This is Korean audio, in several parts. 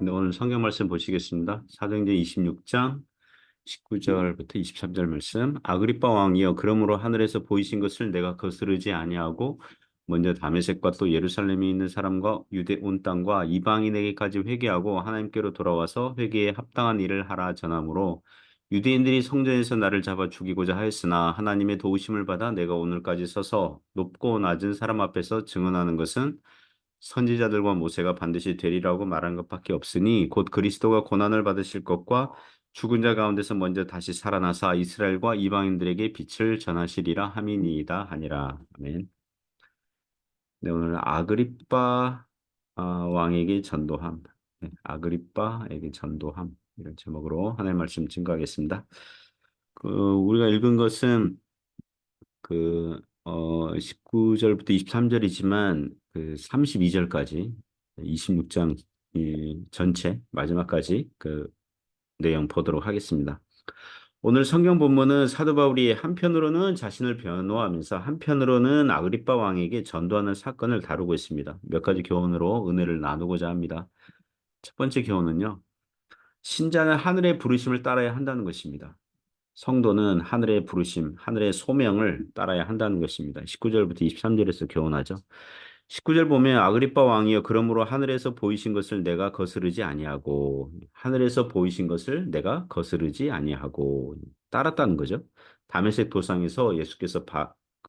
네, 오늘 성경 말씀 보시겠습니다. 사도행전 26장 19절부터 23절 말씀. 아그리빠 왕이여, 그러므로 하늘에서 보이신 것을 내가 거스르지 아니하고 먼저 다메섹과 또 예루살렘에 있는 사람과 유대 온 땅과 이방인에게까지 회개하고 하나님께로 돌아와서 회개에 합당한 일을 하라 전하므로, 유대인들이 성전에서 나를 잡아 죽이고자 하였으나 하나님의 도우심을 받아 내가 오늘까지 서서 높고 낮은 사람 앞에서 증언하는 것은 선지자들과 모세가 반드시 되리라고 말한 것밖에 없으니, 곧 그리스도가 고난을 받으실 것과 죽은 자 가운데서 먼저 다시 살아나사 이스라엘과 이방인들에게 빛을 전하시리라 함이니이다 하니라. 아멘. 네, 오늘 아그리빠 왕에게 전도함. 네, 아그리빠에게 전도함, 이런 제목으로 하나님의 말씀 증거하겠습니다. 우리가 읽은 것은 19절부터 23절이지만 32절까지 26장 전체 마지막까지 그 내용 보도록 하겠습니다. 오늘 성경 본문은 사도 바울이 한편으로는 자신을 변호하면서 한편으로는 아그리빠 왕에게 전도하는 사건을 다루고 있습니다. 몇 가지 교훈으로 은혜를 나누고자 합니다. 첫 번째 교훈은요, 신자는 하늘의 부르심을 따라야 한다는 것입니다. 성도는 하늘의 부르심, 하늘의 소명을 따라야 한다는 것입니다. 19절부터 23절에서 교훈하죠. 19절 보면 아그리빠 왕이여, 그러므로 하늘에서 보이신 것을 내가 거스르지 아니하고, 하늘에서 보이신 것을 내가 거스르지 아니하고 따랐다는 거죠. 다메섹 도상에서 예수께서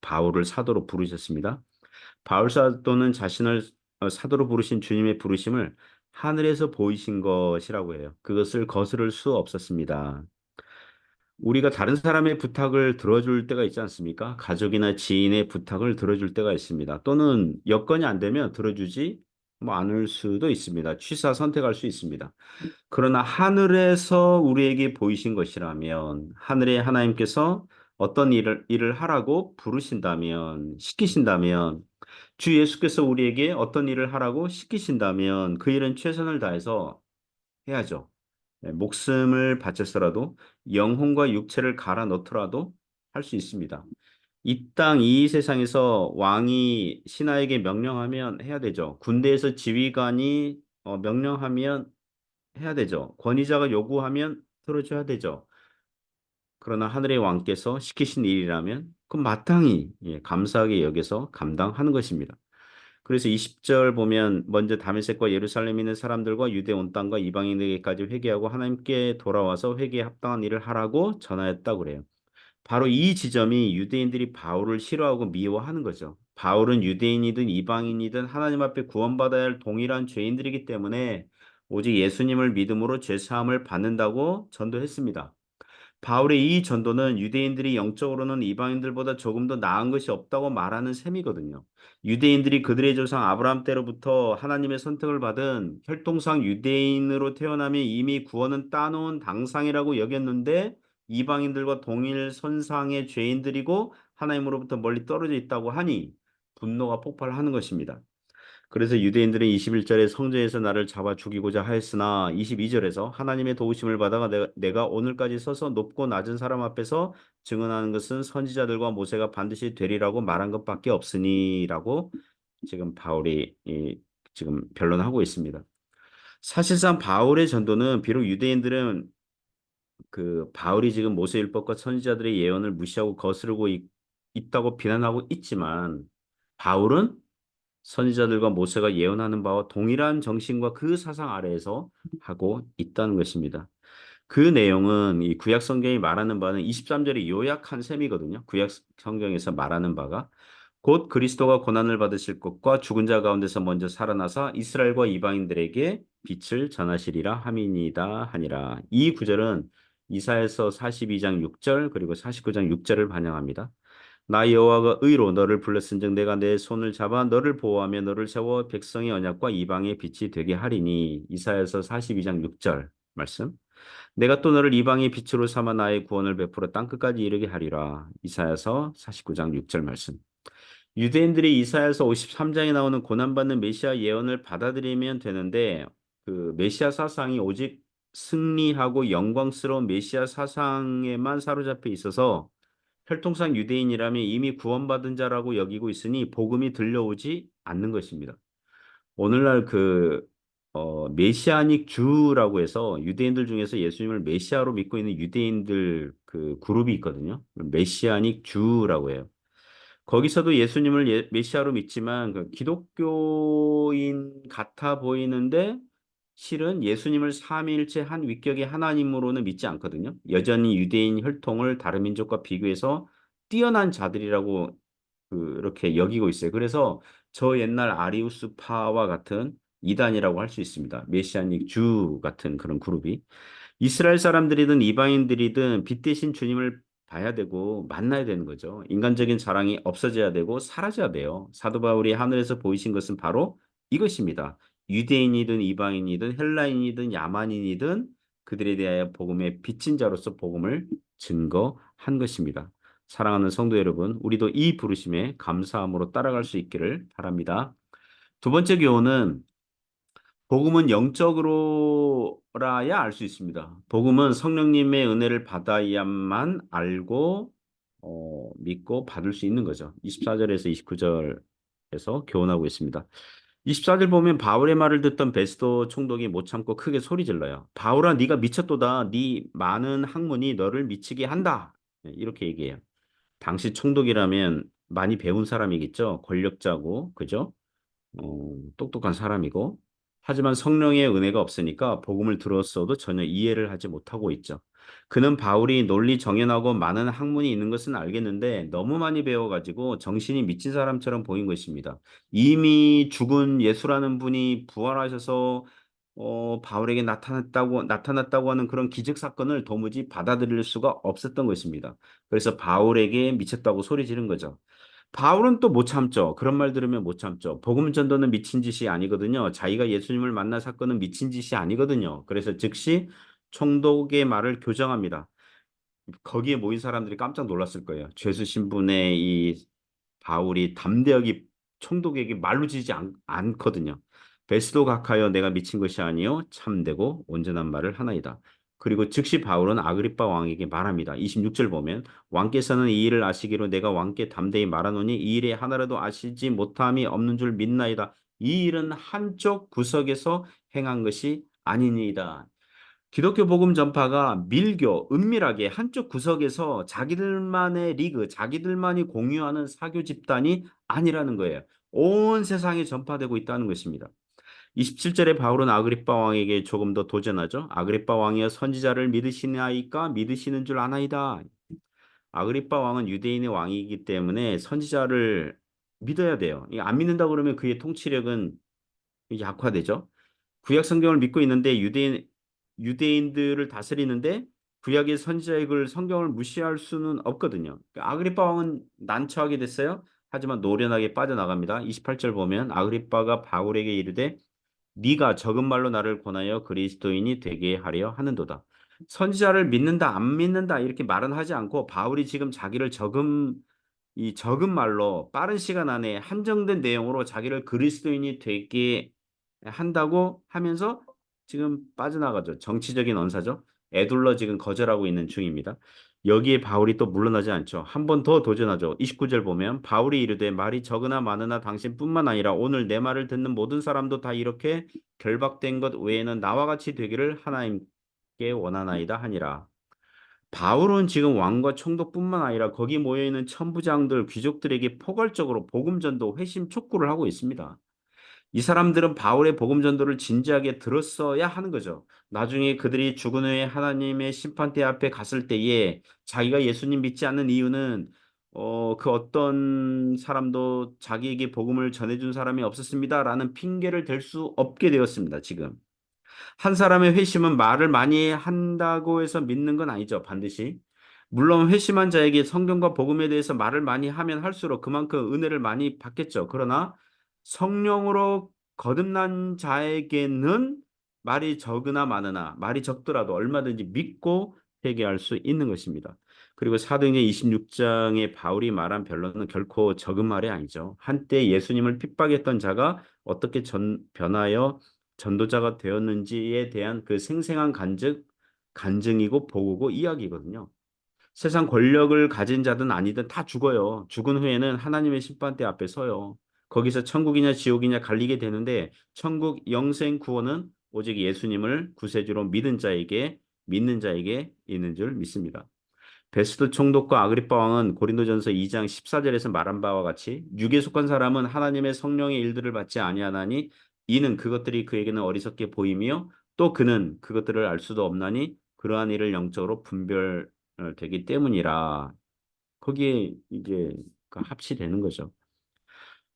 바울을 사도로 부르셨습니다. 바울 사도는 자신을 사도로 부르신 주님의 부르심을 하늘에서 보이신 것이라고 해요. 그것을 거스를 수 없었습니다. 우리가 다른 사람의 부탁을 들어줄 때가 있지 않습니까? 가족이나 지인의 부탁을 들어줄 때가 있습니다. 또는 여건이 안 되면 들어주지 않을 수도 있습니다. 취사 선택할 수 있습니다. 그러나 하늘에서 우리에게 보이신 것이라면, 하늘의 하나님께서 어떤 일을 하라고 부르신다면, 시키신다면, 주 예수께서 우리에게 어떤 일을 하라고 시키신다면 그 일은 최선을 다해서 해야죠. 네, 목숨을 바쳐서라도, 영혼과 육체를 갈아 넣더라도 할 수 있습니다. 이 땅, 이 세상에서 왕이 신하에게 명령하면 해야 되죠. 군대에서 지휘관이 명령하면 해야 되죠. 권위자가 요구하면 들어줘야 되죠. 그러나 하늘의 왕께서 시키신 일이라면 그 마땅히 감사하게 여겨서 감당하는 것입니다. 그래서 20절 보면 먼저 다메섹과 예루살렘에 있는 사람들과 유대 온 땅과 이방인에게까지 회개하고 하나님께 돌아와서 회개에 합당한 일을 하라고 전하였다고 그래요. 바로 이 지점이 유대인들이 바울을 싫어하고 미워하는 거죠. 바울은 유대인이든 이방인이든 하나님 앞에 구원받아야 할 동일한 죄인들이기 때문에 오직 예수님을 믿음으로 죄 사함을 받는다고 전도했습니다. 바울의 이 전도는 유대인들이 영적으로는 이방인들보다 조금 더 나은 것이 없다고 말하는 셈이거든요. 유대인들이 그들의 조상 아브라함 때로부터 하나님의 선택을 받은 혈통상 유대인으로 태어나면 이미 구원은 따놓은 당상이라고 여겼는데, 이방인들과 동일 선상의 죄인들이고 하나님으로부터 멀리 떨어져 있다고 하니 분노가 폭발하는 것입니다. 그래서 유대인들은 21절에 성전에서 나를 잡아 죽이고자 하였으나 22절에서 하나님의 도우심을 받아가 내가 오늘까지 서서 높고 낮은 사람 앞에서 증언하는 것은 선지자들과 모세가 반드시 되리라고 말한 것밖에 없으니라고 지금 바울이 지금 변론하고 있습니다. 사실상 바울의 전도는, 비록 유대인들은 바울이 지금 모세율법과 선지자들의 예언을 무시하고 거스르고 있다고 비난하고 있지만, 바울은 선지자들과 모세가 예언하는 바와 동일한 정신과 그 사상 아래에서 하고 있다는 것입니다. 그 내용은 이 구약 성경이 말하는 바는 23절의 요약한 셈이거든요. 구약 성경에서 말하는 바가 곧 그리스도가 고난을 받으실 것과 죽은 자 가운데서 먼저 살아나사 이스라엘과 이방인들에게 빛을 전하시리라 함이니이다 하니라. 이 구절은 이사야서 42장 6절 그리고 49장 6절을 반영합니다. 나 여호와가 의로 너를 불렀은즉 내가 내 손을 잡아 너를 보호하며 너를 세워 백성의 언약과 이방의 빛이 되게 하리니. 이사야서 42장 6절 말씀. 내가 또 너를 이방의 빛으로 삼아 나의 구원을 베풀어 땅끝까지 이르게 하리라. 이사야서 49장 6절 말씀. 유대인들이 이사야서 53장에 나오는 고난받는 메시아 예언을 받아들이면 되는데, 그 메시아 사상이 오직 승리하고 영광스러운 메시아 사상에만 사로잡혀 있어서 혈통상 유대인이라면 이미 구원받은 자라고 여기고 있으니 복음이 들려오지 않는 것입니다. 오늘날 메시아닉 주라고 해서 유대인들 중에서 예수님을 메시아로 믿고 있는 유대인들 그 그룹이 있거든요. 메시아닉 주라고 해요. 거기서도 예수님을 메시아로 믿지만 그 기독교인 같아 보이는데 실은 예수님을 삼위일체 한 위격의 하나님으로는 믿지 않거든요. 여전히 유대인 혈통을 다른 민족과 비교해서 뛰어난 자들이라고 그렇게 여기고 있어요. 그래서 저 옛날 아리우스파와 같은 이단이라고 할 수 있습니다. 메시아닉 주 같은 그런 그룹이. 이스라엘 사람들이든 이방인들이든 빛 대신 주님을 봐야 되고 만나야 되는 거죠. 인간적인 자랑이 없어져야 되고 사라져야 돼요. 사도 바울이 하늘에서 보이신 것은 바로 이것입니다. 유대인이든 이방인이든 헬라인이든 야만인이든 그들에 대하여 복음의 빚진 자로서 복음을 증거한 것입니다. 사랑하는 성도 여러분, 우리도 이 부르심에 감사함으로 따라갈 수 있기를 바랍니다. 두 번째 교훈은 복음은 영적으로라야 알 수 있습니다. 복음은 성령님의 은혜를 받아야만 알고 믿고 받을 수 있는 거죠. 24절에서 29절에서 교훈하고 있습니다. 24절 보면 바울의 말을 듣던 베스도 총독이 못 참고 크게 소리 질러요. 바울아 네가 미쳤도다. 네 많은 학문이 너를 미치게 한다. 네, 이렇게 얘기해요. 당시 총독이라면 많이 배운 사람이겠죠. 권력자고, 그죠? 똑똑한 사람이고. 하지만 성령의 은혜가 없으니까 복음을 들었어도 전혀 이해를 하지 못하고 있죠. 그는 바울이 논리 정연하고 많은 학문이 있는 것은 알겠는데 너무 많이 배워가지고 정신이 미친 사람처럼 보인 것입니다. 이미 죽은 예수라는 분이 부활하셔서 바울에게 나타났다고 하는 그런 기적 사건을 도무지 받아들일 수가 없었던 것입니다. 그래서 바울에게 미쳤다고 소리 지른 거죠. 바울은 또 못 참죠. 그런 말 들으면 못 참죠. 복음 전도는 미친 짓이 아니거든요. 자기가 예수님을 만난 사건은 미친 짓이 아니거든요. 그래서 즉시 총독의 말을 교정합니다. 거기에 모인 사람들이 깜짝 놀랐을 거예요. 죄수 신분의 이 바울이 담대하게 총독에게 말로 지지 않거든요. 베스도 각하여 내가 미친 것이 아니요 참되고 온전한 말을 하나이다. 그리고 즉시 바울은 아그리빠 왕에게 말합니다. 26절 보면 왕께서는 이 일을 아시기로 내가 왕께 담대히 말하노니 이 일에 하나라도 아시지 못함이 없는 줄 믿나이다. 이 일은 한쪽 구석에서 행한 것이 아니니이다. 기독교 복음 전파가 은밀하게 한쪽 구석에서 자기들만의 리그, 자기들만이 공유하는 사교 집단이 아니라는 거예요. 온 세상에 전파되고 있다는 것입니다. 27절에 바울은 아그리빠 왕에게 조금 더 도전하죠. 아그리빠 왕이여 선지자를 믿으시나이까 믿으시는 줄 아나이다. 아그리빠 왕은 유대인의 왕이기 때문에 선지자를 믿어야 돼요. 안 믿는다 그러면 그의 통치력은 약화되죠. 구약 성경을 믿고 있는데 유대인들을 다스리는데 구약의 선지자의 글 성경을 무시할 수는 없거든요. 아그리빠 왕은 난처하게 됐어요. 하지만 노련하게 빠져나갑니다. 28절 보면 아그리빠가 바울에게 이르되 네가 적은 말로 나를 권하여 그리스도인이 되게 하려 하는도다. 선지자를 믿는다 안 믿는다 이렇게 말은 하지 않고 바울이 지금 자기를 적은 말로 빠른 시간 안에 한정된 내용으로 자기를 그리스도인이 되게 한다고 하면서 지금 빠져나가죠. 정치적인 언사죠. 애둘러 지금 거절하고 있는 중입니다. 여기에 바울이 또 물러나지 않죠. 한 번 더 도전하죠. 29절 보면 바울이 이르되 말이 적으나 많으나 당신뿐만 아니라 오늘 내 말을 듣는 모든 사람도 다 이렇게 결박된 것 외에는 나와 같이 되기를 하나님께 원하나이다 하니라. 바울은 지금 왕과 총독뿐만 아니라 거기 모여 있는 천부장들, 귀족들에게 포괄적으로 복음 전도, 회심 촉구를 하고 있습니다. 이 사람들은 바울의 복음 전도를 진지하게 들었어야 하는 거죠. 나중에 그들이 죽은 후에 하나님의 심판대 앞에 갔을 때에 자기가 예수님 믿지 않는 이유는 그 어떤 사람도 자기에게 복음을 전해준 사람이 없었습니다라는 핑계를 댈 수 없게 되었습니다. 지금. 한 사람의 회심은 말을 많이 한다고 해서 믿는 건 아니죠. 반드시. 물론 회심한 자에게 성경과 복음에 대해서 말을 많이 하면 할수록 그만큼 은혜를 많이 받겠죠. 그러나 성령으로 거듭난 자에게는 말이 적으나 많으나 말이 적더라도 얼마든지 믿고 회개할 수 있는 것입니다. 그리고 사도행전 26장에 바울이 말한 변론은 결코 적은 말이 아니죠. 한때 예수님을 핍박했던 자가 어떻게 변하여 전도자가 되었는지에 대한 그 생생한 간증이고 보고고 이야기거든요. 세상 권력을 가진 자든 아니든 다 죽어요. 죽은 후에는 하나님의 심판대 앞에 서요. 거기서 천국이냐 지옥이냐 갈리게 되는데 천국 영생 구원은 오직 예수님을 구세주로 믿는 자에게 있는 줄 믿습니다. 베스도 총독과 아그리파 왕은 고린도전서 2장 14절에서 말한 바와 같이 육에 속한 사람은 하나님의 성령의 일들을 받지 아니하나니 이는 그것들이 그에게는 어리석게 보이며 또 그는 그것들을 알 수도 없나니 그러한 일을 영적으로 분별되기 때문이라. 거기에 이제 그 합치되는 거죠.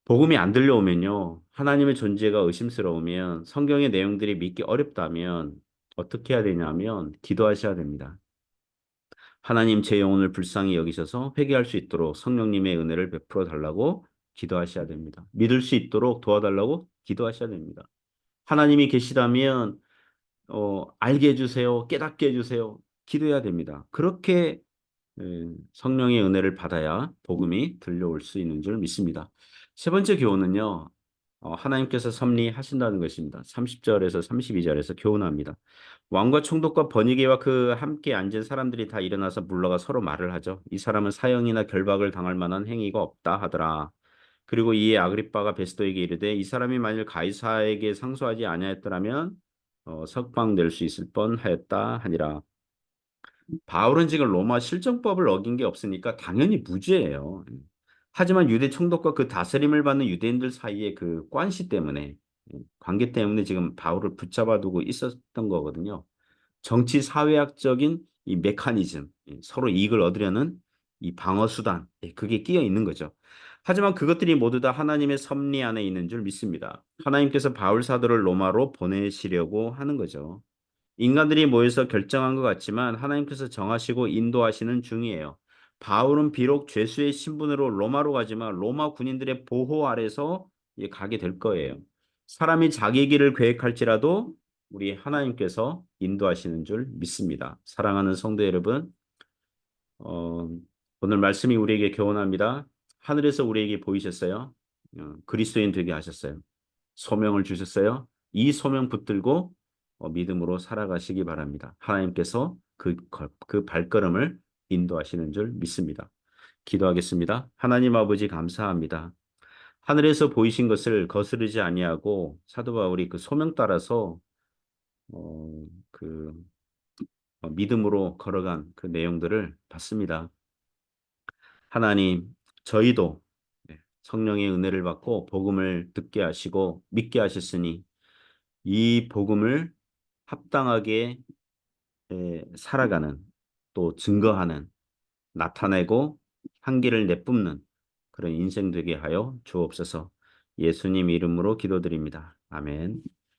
복음이 안 들려오면요. 하나님의 존재가 의심스러우면 성경의 내용들이 믿기 어렵다면 어떻게 해야 되냐면 기도하셔야 됩니다. 하나님 제 영혼을 불쌍히 여기셔서 회개할 수 있도록 성령님의 은혜를 베풀어 달라고 기도하셔야 됩니다. 믿을 수 있도록 도와달라고 기도하셔야 됩니다. 하나님이 계시다면 알게 해주세요. 깨닫게 해주세요. 기도해야 됩니다. 그렇게 성령의 은혜를 받아야 복음이 들려올 수 있는 줄 믿습니다. 세 번째 교훈은요. 하나님께서 섭리하신다는 것입니다. 30절에서 32절에서 교훈합니다. 왕과 총독과 번이게와 그 함께 앉은 사람들이 다 일어나서 물러가 서로 말을 하죠. 이 사람은 사형이나 결박을 당할 만한 행위가 없다 하더라. 그리고 이에 아그리빠가 베스도에게 이르되 이 사람이 만일 가이사에게 상소하지 아니하였더라면 석방될 수 있을 뻔하였다 하니라. 바울은 지금 로마 실정법을 어긴 게 없으니까 당연히 무죄예요. 하지만 유대 총독과 그 다스림을 받는 유대인들 사이의 그 관시 때문에 관계 때문에 지금 바울을 붙잡아 두고 있었던 거거든요. 정치 사회학적인 이 메커니즘, 서로 이익을 얻으려는 이 방어 수단, 그게 끼어 있는 거죠. 하지만 그것들이 모두 다 하나님의 섭리 안에 있는 줄 믿습니다. 하나님께서 바울 사도를 로마로 보내시려고 하는 거죠. 인간들이 모여서 결정한 것 같지만 하나님께서 정하시고 인도하시는 중이에요. 바울은 비록 죄수의 신분으로 로마로 가지만 로마 군인들의 보호 아래서 가게 될 거예요. 사람이 자기 길을 계획할지라도 우리 하나님께서 인도하시는 줄 믿습니다. 사랑하는 성도 여러분, 어, 오늘 말씀이 우리에게 교훈합니다. 하늘에서 우리에게 보이셨어요. 그리스도인 되게 하셨어요. 소명을 주셨어요. 이 소명 붙들고 믿음으로 살아가시기 바랍니다. 하나님께서 그 발걸음을 인도하시는 줄 믿습니다. 기도하겠습니다. 하나님 아버지 감사합니다. 하늘에서 보이신 것을 거스르지 아니하고 사도 바울이 그 소명 따라서 그 믿음으로 걸어간 그 내용들을 봤습니다. 하나님, 저희도 성령의 은혜를 받고 복음을 듣게 하시고 믿게 하셨으니 이 복음을 합당하게 살아가는 또 증거하는 나타내고 향기를 내뿜는 그런 인생 되게 하여 주옵소서. 예수님 이름으로 기도드립니다. 아멘.